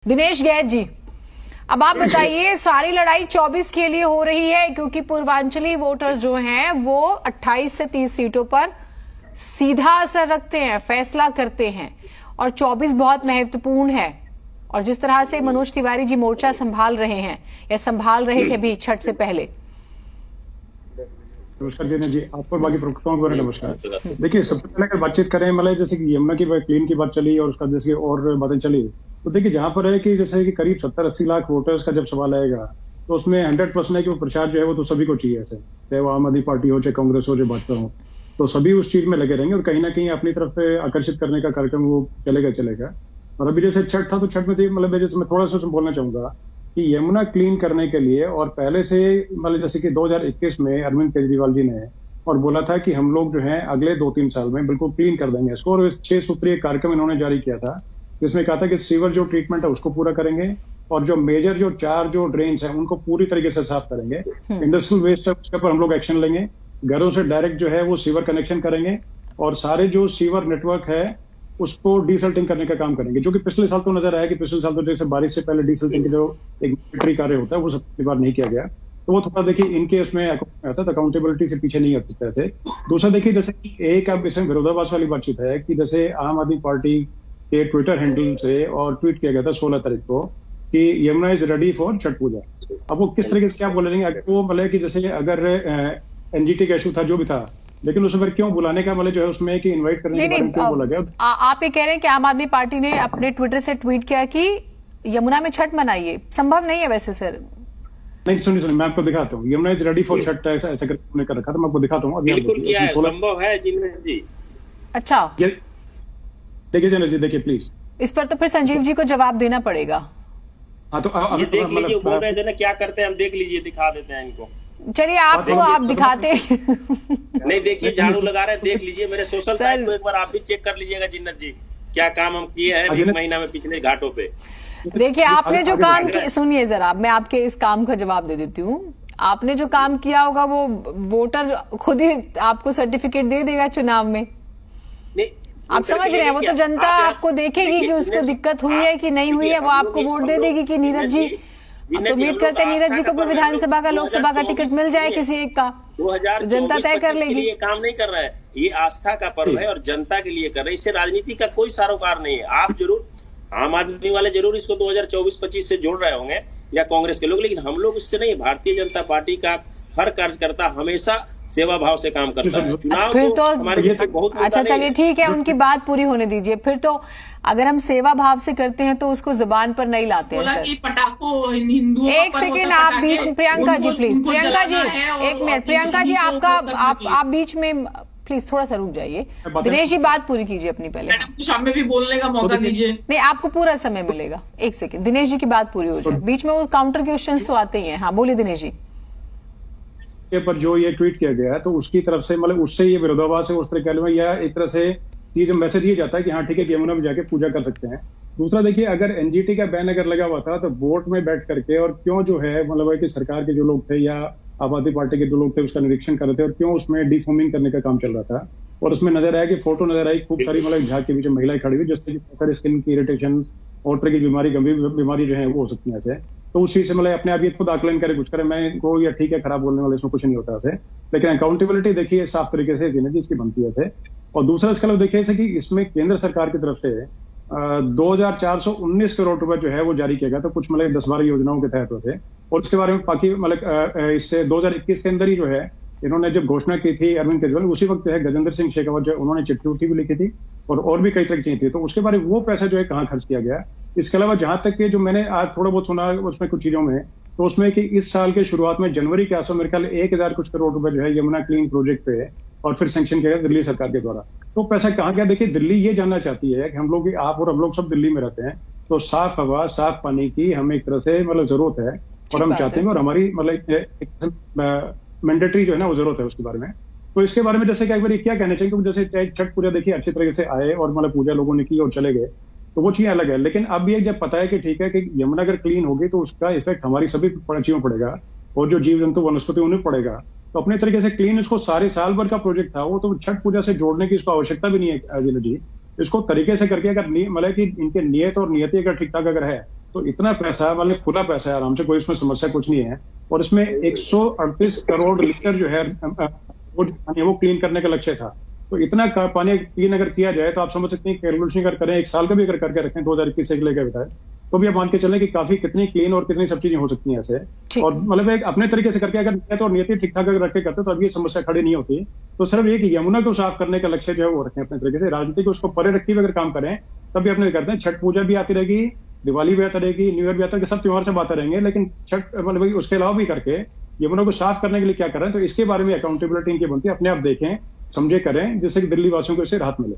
Dinesh Gadd जी, अब आप बताइए, सारी लड़ाई 24 के लिए हो रही है क्योंकि पूर्वांचली वोटर्स जो हैं वो 28 से 30 सीटों पर सीधा असर रखते हैं, फैसला करते हैं, और 24 बहुत महत्वपूर्ण है। और जिस तरह से मनोज तिवारी जी मोर्चा संभाल रहे हैं या संभाल रहे थे भी छठ से पहले। नमस्कार जी, आपको बाकी प्रवक्ताओं को नमस्कार। देखिए, सबसे पहले अगर बातचीत करें, मतलब जैसे कि यमुना की क्लीन की बात चली और उसका जैसे और बातें चली, तो देखिए जहां पर है कि जैसे कि करीब 70-80 लाख वोटर्स का जब सवाल आएगा तो उसमें 100% है कि वो प्रचार जो है वो तो सभी को चाहिए, ऐसे चाहे वो आम आदमी पार्टी हो, चाहे कांग्रेस हो, चाहे भाजपा हो, तो सभी उस चीज में लगे रहेंगे और कहीं ना कहीं अपनी तरफ से आकर्षित करने का कार्यक्रम वो चलेगा। और अभी जैसे छठ था तो छठ में मतलब जैसे मैं थोड़ा सा बोलना चाहूंगा कि यमुना क्लीन करने के लिए और पहले से मतलब जैसे कि 2021 में अरविंद केजरीवाल जी ने और बोला था कि हम लोग जो है अगले 2-3 साल में बिल्कुल क्लीन कर देंगे इसको, और 6 सूत्रीय कार्यक्रम इन्होंने जारी किया था जिसमें कहा था कि सीवर जो ट्रीटमेंट है उसको पूरा करेंगे और जो मेजर जो 4 जो ड्रेन्स हैं उनको पूरी तरीके से साफ करेंगे। इंडस्ट्रियल वेस्ट है उसके ऊपर हम लोग एक्शन लेंगे, घरों से डायरेक्ट जो है वो सीवर कनेक्शन करेंगे और सारे जो सीवर नेटवर्क है उसको डीसल्टिंग करने का काम करेंगे, जो कि पिछले साल तो नजर आया कि पिछले साल तो जैसे बारिश से पहले डीसल्टिंग जो एक मिलिट्री कार्य होता है वो सबकी बार नहीं किया गया, तो वो थोड़ा देखिए इनके उसमें आता है, अकाउंटेबिलिटी से पीछे नहीं हट सकते थे। दूसरा देखिए जैसे कि एक अब इसमें विरोधाभास वाली बातचीत है कि जैसे आम आदमी पार्टी के ट्विटर हैंडल से और ट्वीट किया गया था 16 तारीख को कि Yamuna is ready for Chhath Puja. अब वो किस तरीके से क्या बोल रहे हैं, अगर वो मतलब कि जैसे अगर एनजीटी का इशू था जो भी था, लेकिन उसे फिर क्यों बुलाने का मतलब जो है उसमें कि इनवाइट करने के बारे में क्यों बोला गया? आप ये कह रहे हैं कि आम आदमी पार्टी ने अपने ट्विटर से ट्वीट किया कि यमुना में छठ मनाइए, संभव नहीं है वैसे सर। नहीं सुनिए मैं आपको दिखाता हूँ, Yamuna is ready for Chhath ऐसा करके कर रखा था, मैं आपको दिखाता हूँ। बिल्कुल किया है, संभव है जी। अच्छा देखिए जनरल जी, देखिए प्लीज इस पर तो फिर संजीव जी को जवाब देना पड़ेगा। हाँ तो देख लीजिए, बोल रहे थे ना क्या करते हैं हम, देख लीजिए, दिखा देते हैं इनको। चलिए आपको आप दिखाते नहीं, देखिए झाड़ू लगा रहे हैं, देख लीजिए मेरे सोशल साइट को एक बार आप भी चेक कर लीजिएगा जिन्नत जी, क्या काम हम किए हैं 1 महीना में पिछले घाटों पे। देखिए आपने जो काम किया, सुनिए जरा, मैं आपके इस काम का जवाब दे देती हूँ। आपने जो काम किया होगा वो वोटर खुद ही आपको सर्टिफिकेट दे देगा चुनाव में। आप समझ रहे हैं, वो तो जनता आपको देखेगी कि उसको दिक्कत हुई है कि नहीं हुई है, वो आपको वोट दे देगी कि नीरज जी। तो उम्मीद करते हैं नीरज जी को भी विधानसभा का, लोकसभा का टिकट मिल जाए किसी एक का, तो जनता तय कर लेगी। ये काम नहीं कर रहा है, ये आस्था का पर्व है और जनता के लिए कर रहे हैं, इससे राजनीति का कोई सरोकार नहीं है। आप जरूर आम आदमी वाले जरूर इसको 2024-25 से जोड़ रहे होंगे या कांग्रेस के लोग, लेकिन हम लोग उससे नहीं। भारतीय जनता पार्टी का हर कार्यकर्ता हमेशा सेवा भाव से काम करता है। चुनाव फिर तो हमारे लिए बहुत अच्छा, चलिए ठीक है, उनकी बात पूरी होने दीजिए। फिर तो अगर हम सेवा भाव से करते हैं तो उसको जुबान पर नहीं लाते हैं सर। पटाखों हिंदुओं एक सेकेंड आप बीच, प्रियंका जी प्लीज, प्रियंका जी एक मिनट, प्रियंका जी आपका आप बीच में प्लीज थोड़ा सा रुक जाइए। दिनेश जी बात पूरी कीजिए अपनी पहले, शाम में भी बोलने का मौका दीजिए। नहीं, आपको पूरा समय मिलेगा। एक सेकेंड, दिनेश जी की बात पूरी हो जाए, बीच में वो काउंटर क्वेश्चंस तो आते ही हैं। हाँ बोलिए दिनेश जी। पर जो ये ट्वीट किया गया है तो उसकी तरफ से मतलब उससे ये विरोधाभास है उस तरह में, या एक तरह से ये जो मैसेज ये जाता है कि हाँ ठीक है यमुना में जाके पूजा कर सकते हैं। दूसरा देखिए, अगर एनजीटी का बैन अगर लगा हुआ था तो वोट में बैठ करके और क्यों जो है मतलब है कि सरकार के जो लोग थे या आम आदमी पार्टी के जो लोग थे उसका निरीक्षण कर रहे थे और क्यों उसमें डिफॉर्मिंग करने का काम चल रहा था। और उसमें नजर आया कि फोटो नजर आई खूब सारी मतलब झाग के बीच में महिलाएं खड़ी हुई, जिससे कि स्किन की इरिटेशन और तरह की बीमारी, गंभीर बीमारी जो है वो हो सकती है ऐसे। तो उस चीज से मतलब अपने आप ये खुद आकलन करे कुछ करे, मैं इनको या ठीक है खराब बोलने वाले इसमें कुछ नहीं होता ऐसे, लेकिन अकाउंटेबिलिटी देखिए साफ तरीके से देने की इसकी बनती है ऐसे। और दूसरा इसके अलावा देखिए कि इसमें केंद्र सरकार की तरफ से 2419 करोड़ रुपए जो है वो जारी किया गया, तो कुछ मतलब 10-12 योजनाओं के तहत होते। और उसके बारे में बाकी मतलब इससे 2021 के अंदर ही जो है इन्होंने जब घोषणा की थी अरविंद केजरीवाल, उसी वक्त है गजेंद्र सिंह शेखावत जो उन्होंने चिट्ठी भी लिखी थी और भी कई तरह की चीजें थी, तो उसके बारे में वो पैसा जो है कहाँ खर्च किया गया। इसके अलावा जहां तक कि जो मैंने आज थोड़ा बहुत सुना उसमें कुछ चीजों में, तो उसमें कि इस साल के शुरुआत में जनवरी के आसपास मेरे ख्याल 1000 कुछ करोड़ रुपए जो है यमुना क्लीन प्रोजेक्ट पे और फिर सैंक्शन किया गया दिल्ली सरकार के द्वारा। तो पैसा कहाँ गया? देखिए दिल्ली ये जानना चाहती है कि हम लोग, आप और हम लोग सब दिल्ली में रहते हैं, तो साफ हवा साफ पानी की हमें एक तरह से मतलब जरूरत है और हम चाहते हैं और हमारी मतलब मैंडेटरी जो है ना वो जरूरत है उसके बारे में। तो इसके बारे में जैसे कि एक बार क्या कहना चाहिए कि जैसे छठ पूजा देखिए अच्छी तरीके से आए और मतलब पूजा लोगों ने की और चले गए, तो वो चीज अलग है। लेकिन अब ये जब पता है कि ठीक है कि यमुना अगर क्लीन होगी तो उसका इफेक्ट हमारी सभी चीजों पड़ेगा और जो जीव जंतु वनस्पति उन्हें पड़ेगा, तो अपने तरीके से क्लीन इसको सारे साल भर का प्रोजेक्ट था वो तो छठ पूजा से जोड़ने की इसको आवश्यकता भी नहीं है जी। इसको तरीके से करके अगर मतलब कि इनके नियत और नियति अगर ठीक ठाक अगर है तो इतना पैसा मतलब खुला पैसा है, आराम से, कोई इसमें समस्या कुछ नहीं है। और इसमें 138 करोड़ लीटर जो है वो क्लीन करने का लक्ष्य था। तो इतना पानी क्लीन अगर किया जाए तो आप समझ सकते हैं, कैलकुलेशन अगर करें, एक साल का भी अगर करके रखें 2021 से लेकर बताए, तो भी आप मान के चलें कि काफी कितनी क्लीन और कितनी सब चीजें हो सकती हैं ऐसे। और मतलब एक अपने तरीके से करके अगर तो नियति ठीक ठाक अगर रख के करते तो अब ये समस्या खड़ी नहीं होती। तो सिर्फ एक यमुना को साफ करने का लक्ष्य जो है वो रखें अपने तरीके से, राजनीति को उसको परे रखी हुए अगर काम करें तब भी अपने करते हैं। छठ पूजा भी आती रहेगी, दिवाली भी आता रहेगी, न्यू ईयर भी आता है, सब त्योहार सब आते रहेंगे, लेकिन छठ मतलब उसके अलावा भी करके यमुना को साफ करने के लिए क्या कर रहे हैं, तो इसके बारे में अकाउंटेबिलिटी इनकी बनती है। अपने आप देखें, समझे, करें, जिससे कि दिल्ली वासियों को इससे राहत मिले।